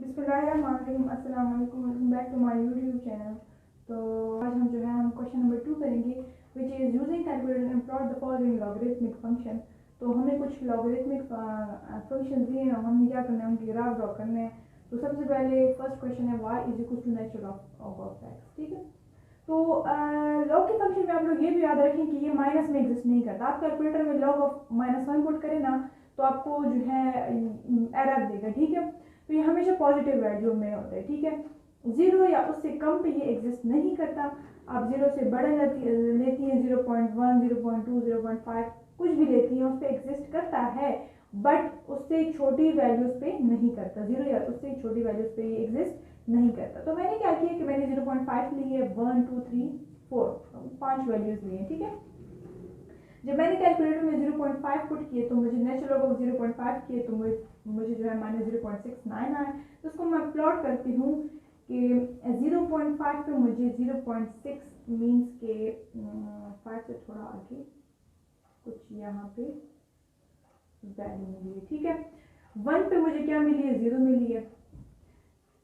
बिस्मिल्लाहिर्रहमानिर्रहीम, अस्सलाम वालेकुम, welcome back to my YouTube channel. तो आज हम क्वेश्चन नंबर 2 करेंगे, which is using calculator and plot the following logarithmic function. तो हमें कुछ लॉगरिथमिक फंक्शन दिए हैं, हमें क्या करना है, उनकी ग्राफ ड्रॉ करने हैं। तो सबसे पहले फर्स्ट क्वेश्चन है y is equal to natural of x, ठीक है। तो लॉग के फंक्शन में आप लोग ये भी याद रखें कि ये माइनस में एग्जिस्ट नहीं करता। आप कैलकुलेटर में लॉग ऑफ -1 पुट करें ना, तो आपको जो है एरर देगा, ठीक है। तो ये हमेशा पॉजिटिव वैल्यू में होता है, ठीक है। 0 या उससे कम पे ये एग्जिस्ट नहीं करता। आप 0 से बड़ा लेती हैं 0.1, 0.2, 0.5 कुछ भी लेती हैं, उस पर एग्जिस्ट करता है, बट उससे छोटी वैल्यूज पे नहीं करता। 0 या उससे छोटी वैल्यूज पे ये एग्जिस्ट नहीं करता। तो मैंने क्या किया कि मैंने 0.5 ली है, 1, 2, 3, 4 5 वैल्यूज ली हैं, ठीक है। जब मैंने कैलकुलेटर में 0.5 पुट किए तो मुझे नेचुरल लॉग ऑफ 0.5 किए तो मुझे जो है -0.69 आया। तो उसको मैं प्लॉट करती हूँ कि 0.5 पे मुझे 0.6 मीन्स के 5 से थोड़ा आगे कुछ यहाँ पे वैल्यू मिली है, ठीक है। 1 पे मुझे क्या मिली है, 0 मिली है।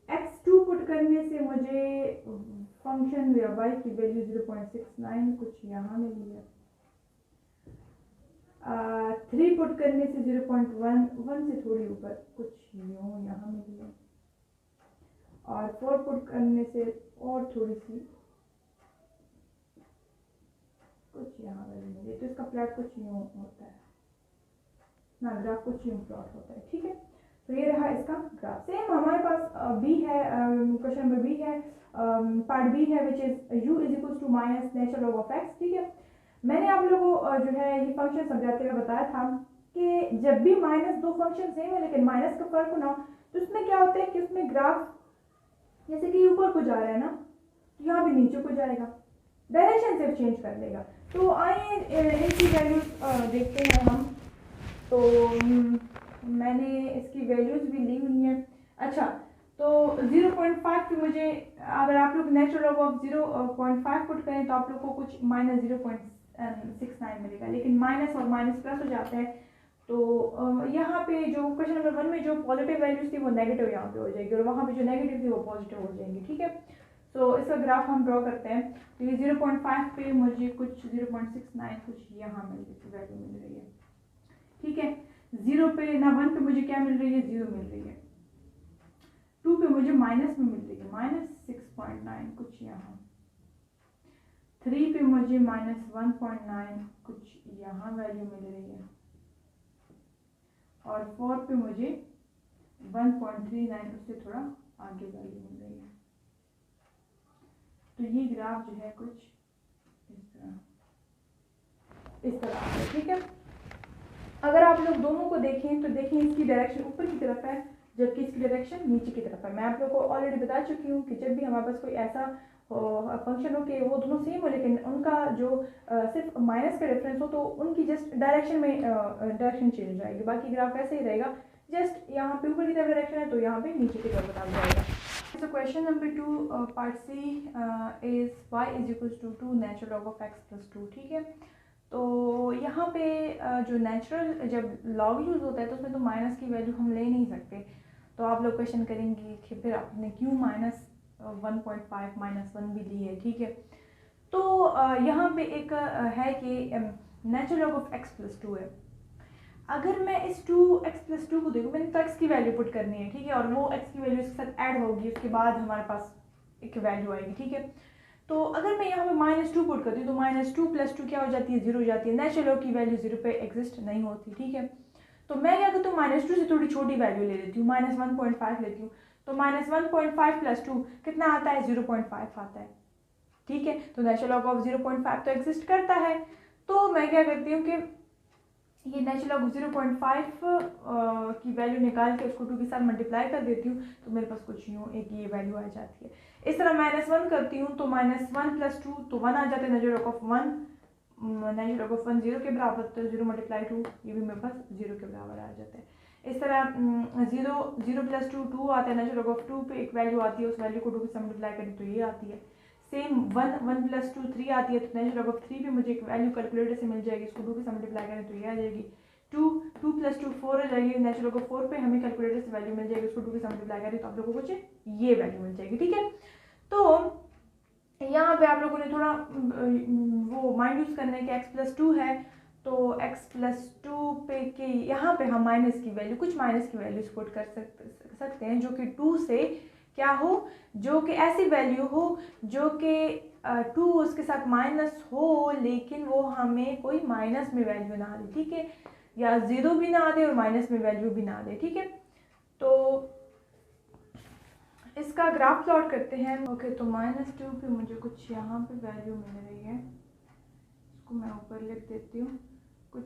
x2 पुट करने से मुझे फंक्शन या y की वैल्यू 0.69 कुछ यहाँ मिली है। 3 पुट करने से 0.1 से थोड़ी ऊपर कुछ यूँ यहाँ मिली है, और 4 पुट करने से और थोड़ी सी कुछ यहाँ वैल्यू मिली है। तो इसका प्लॉट कुछ यूँ होता है ना, ग्राफ कुछ यूँ प्लॉट होता है, ठीक है। तो ये रहा इसका ग्राफ। सेम हमारे पास बी है, क्वेश्चन नंबर बी है, पार्ट बी है, which is u is equal to minus natural log of x, ठीक है। मैंने आप लोगों को जो है ये फंक्शन समझाते हुए बताया था कि जब भी माइनस दो फंक्शन सेम है लेकिन माइनस का फर्क हो ना, तो उसमें क्या होता है कि उसमें ग्राफ जैसे कि ऊपर को जा रहा है ना, तो यहाँ भी नीचे को जाएगा, डायरेक्शन सिर्फ चेंज कर लेगा। तो आइए इनकी वैल्यूज देखते हैं हम। तो मैंने इसकी वैल्यूज भी ली हुई हैं। अच्छा, तो 0.5 पे मुझे, अगर आप लोग नेचुरल लॉग ऑफ 0.5 पुट करें तो आप लोग को कुछ -0.69 मिलेगा, लेकिन माइनस और माइनस प्लस हो जाता है। तो यहाँ पे जो क्वेश्चन नंबर 1 में जो पॉजिटिव वैल्यूज थी वो नेगेटिव यहाँ पे हो जाएगी, और वहाँ पे जो नेगेटिव थी वो पॉजिटिव हो जाएंगी, ठीक है। तो इसका ग्राफ हम ड्रॉ करते हैं। तो ये 0.5 पे मुझे कुछ 0.69 कुछ यहाँ वैल्यू मिल रही है, ठीक है। 0 पे ना 1 पे मुझे क्या मिल रही है, 0 मिल रही है। 2 पे मुझे माइनस में मिल रही है, -6.9 कुछ यहाँ। 3 पे मुझे -1.9 कुछ यहाँ वैल्यू मिल रही है, और 4 पे मुझे 1.39 उससे थोड़ा आगे वैल्यू मिल रही है। तो ये ग्राफ जो है कुछ इस तरह है, ठीक है। अगर आप लोग दोनों को देखें तो देखें इसकी डायरेक्शन ऊपर की तरफ है, जबकि इसकी डायरेक्शन नीचे की तरफ है। मैं आप लोगों को ऑलरेडी बता चुकी हूँ कि जब भी हमारे पास कोई ऐसा फंक्शन हो कि वो दोनों सेम हो लेकिन उनका जो सिर्फ माइनस का डिफरेंस हो, तो उनकी जस्ट डायरेक्शन में डायरेक्शन चेंज हो जाएगी, बाकी ग्राफ वैसे ही रहेगा। जस्ट यहाँ पे ऊपर की तरफ डायरेक्शन है तो यहाँ पे नीचे की तरफ बदल जाएगा। So question number 2 part C is y is equals to 2 natural log of x plus 2, ठीक है। तो यहाँ पे जो नेचुरल जब लॉग यूज़ होता है तो उसमें तो माइनस की वैल्यू हम ले नहीं सकते। तो आप लोग क्वेश्चन करेंगे कि फिर आपने क्यों -1.5 -1 भी ली है, ठीक है। तो यहाँ पे एक है कि natural log of x plus 2 है। अगर मैं इस 2x प्लस 2 को देखूँ, मैंने तो x की वैल्यू पुट करनी है, ठीक है, और वो x की वैल्यू इसके साथ ऐड होगी, उसके बाद हमारे पास एक वैल्यू आएगी, ठीक है। तो अगर मैं यहाँ पे -2 पुट करती हूँ तो -2 + 2 क्या हो जाती है, 0 हो जाती है। नेचुरल लॉग की वैल्यू 0 पे एग्जिस्ट नहीं होती, ठीक है। तो मैं क्या करती हूँ, -2 से थोड़ी छोटी वैल्यू ले लेती हूँ, -1.5 लेती हूँ। तो -1.5 + 2 कितना आता है, 0.5 आता है, ठीक है। तो नेचुरल लॉग ऑफ 0.5 तो एग्जिस्ट करता है। तो मैं क्या करती हूँ कि ये नेचुरल लॉग 0.5 की वैल्यू निकाल के उसको 2 के साथ मल्टीप्लाई कर देती हूँ, तो मेरे पास कुछ यूँ एक ये वैल्यू आ जाती है। इस तरह -1 करती हूँ तो -1 + 2 तो 1 आ जाता है। नेचुरल लॉग ऑफ 1 0 के बराबर, तो 0 × 2 ये भी मेरे पास 0 के बराबर आ जाता है। इस तरह 0 + 2 2 आता है। नेचुरल लॉग ऑफ 2 पे एक वैल्यू आती है, उस वैल्यू को 2 के साथ मल्टीप्लाई करें तो ये आती है। सेम 1 + 2 3 आती है, तो नेचुरल लॉग ऑफ 3 पे मुझे एक वैल्यू कैलकुलेटर से मिल जाएगी, इसको 2 के साथ मल्टीप्लाई करें तो ये आ जाएगी। टू प्लस टू 4 हो जाएगी, नेचुरल को 4 पे हमें कैलकुलेटर से वैल्यू मिल जाएगी, उसको 2 के साथ मल्टीप्लाई करें तो आप लोगों को कुछ ये वैल्यू मिल जाएगी। ठीक है, तो यहाँ पे आप लोगों ने थोड़ा वो माइंड यूज़ करना है कि x प्लस 2 है, तो x प्लस 2 पे के यहाँ पे हम माइनस की वैल्यू, कुछ माइनस की वैल्यूज पुट कर सकते हैं जो कि 2 से क्या हो, जो कि ऐसी वैल्यू हो जो कि 2 उसके साथ माइनस हो, लेकिन वो हमें कोई माइनस में वैल्यू ना दे। ठीक है, या 0 भी ना दे और माइनस में वैल्यू भी ना दे। ठीक है, तो इसका ग्राफ प्लॉट करते हैं। ओके, तो -2 पे मुझे कुछ यहाँ पे वैल्यू मिल रही है, इसको मैं ऊपर लिख देती हूँ, कुछ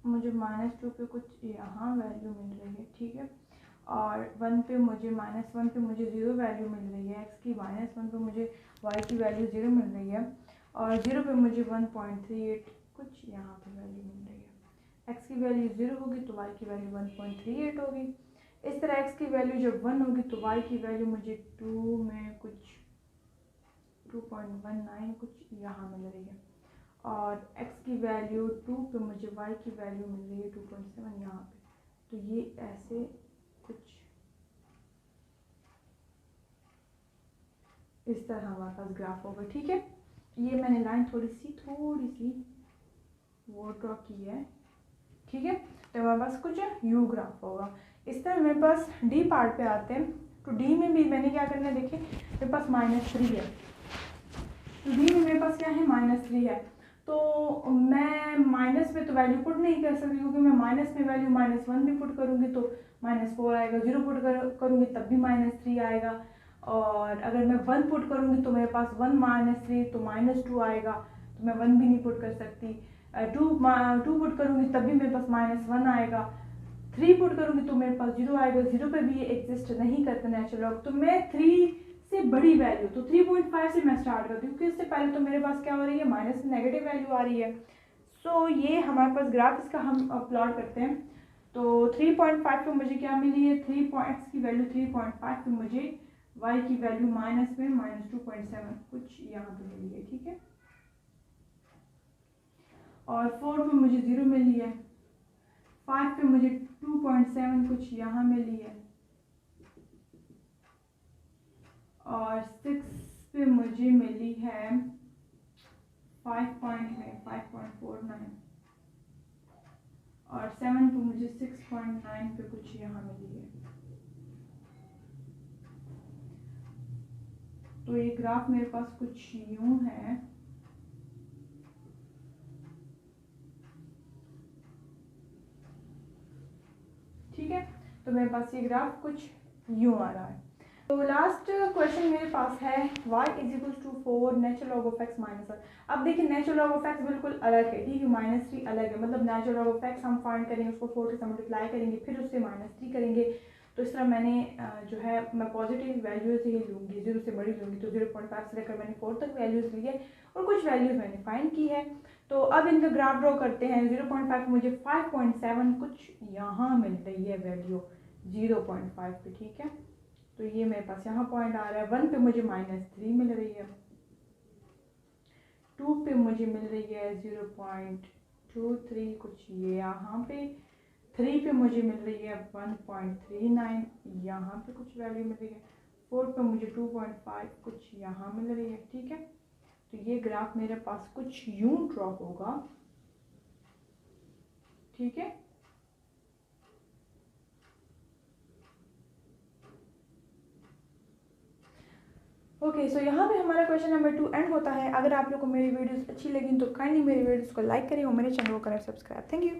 मुझे -2 पे कुछ यहाँ वैल्यू मिल रही है। ठीक है, और 1 पे मुझे -1 पे मुझे 0 वैल्यू मिल रही है x की, -1 पे मुझे y की वैल्यू 0 मिल रही है, और 0 पे मुझे 1.38 कुछ यहाँ पे वैल्यू मिल रही है। x की वैल्यू 0 होगी तो y की वैल्यू 1.38 होगी। इस तरह x की वैल्यू जब 1 होगी तो y की वैल्यू मुझे 2 में कुछ 2.19 कुछ यहाँ मिल रही है, और x की वैल्यू 2 पे मुझे y की वैल्यू मिल रही है 2.7 यहाँ पे। तो ये ऐसे कुछ इस तरह हमारे पास ग्राफ होगा। ठीक है, ये मैंने लाइन थोड़ी सी वो ड्रॉ की है। ठीक है, तो हमारे पास कुछ यू ग्राफ होगा। इस तरह मेरे पास डी पार्ट पे आते हैं, तो डी में भी मैंने क्या करना है, देखिए मेरे पास -3 है, तो डी में मेरे पास क्या है, -3 है, तो मैं माइनस में तो वैल्यू पुट नहीं कर सकती, क्योंकि मैं माइनस में वैल्यू -1 भी पुट करूँगी तो -4 आएगा, 0 पुट करूँगी तब भी -3 आएगा, और अगर मैं 1 पुट करूँगी तो मेरे पास 1 -3 तो -2 आएगा, तो मैं 1 भी नहीं पुट कर सकती। 2 पुट करूँगी तब भी मेरे पास -1 आएगा, 3 पुट करूँगी तो मेरे पास 0 आएगा, 0 पे भी ये एग्जिस्ट नहीं करता नेचुरल लॉग। तो मैं 3 से बड़ी वैल्यू, तो 3.5 से मैं स्टार्ट करती हूँ, क्योंकि इससे पहले तो मेरे पास क्या हो रही है, माइनस नेगेटिव वैल्यू आ रही है। सो ये हमारे पास ग्राफ इसका हम प्लॉट करते हैं। तो 3.5 पे मुझे क्या मिली है, x की वैल्यू 3.5 पे मुझे y की वैल्यू माइनस में -2.7 कुछ यहाँ पे मिली है। ठीक है, और 4 पे मुझे 0 मिली है, 5 पे मुझे 2.7 कुछ यहाँ मिली है, और 6 पे मुझे मिली है 5.49, और 7 पे मुझे 6.9 पे कुछ यहाँ मिली है। तो ये ग्राफ मेरे पास कुछ यूं है। ठीक है, तो मेरे पास ये ग्राफ कुछ यूं आ रहा है। तो लास्ट क्वेश्चन मेरे पास है y = 4 natural log of x -1। अब देखिए नेचुरल लॉग ऑफ x बिल्कुल अलग है, ठीक है, -3 अलग है, मतलब नेचुरल लॉग ऑफ x हम फाइंड करेंगे, उसको 4 के साथ मल्टीप्लाई करेंगे, फिर उससे -3 करेंगे। तो इस तरह मैंने जो है मैं पॉजिटिव वैल्यूज ही लूँगी, 0 से बड़ी लूँगी, तो 0.5 से लेकर मैंने 4 तक वैल्यूज़ ली है और कुछ वैल्यूज़ मैंने फाइंड की है। तो अब इनका ग्राफ ड्रॉ करते हैं। 0.5 मुझे 5.7 कुछ यहाँ मिल रही है वैल्यू 0.5 पे। ठीक है, तो ये मेरे पास यहाँ पॉइंट आ रहा है। 1 पे मुझे -3 मिल रही है, 2 पे मुझे मिल रही है 0.23 कुछ ये यहाँ पे, 3 पे मुझे मिल रही है 1.39 यहाँ पे कुछ वैल्यू मिल रही है, 4 पे मुझे 2.5 कुछ यहाँ मिल रही है। ठीक है, तो ये ग्राफ मेरे पास कुछ यूं ड्रॉ होगा। ठीक है, ओके, सो यहाँ पे हमारा क्वेश्चन नंबर 2 एंड होता है। अगर आप लोग को मेरी वीडियोस अच्छी लगी तो काइंडली मेरी वीडियोस को लाइक करें और मेरे चैनल को करें सब्सक्राइब। Thank you.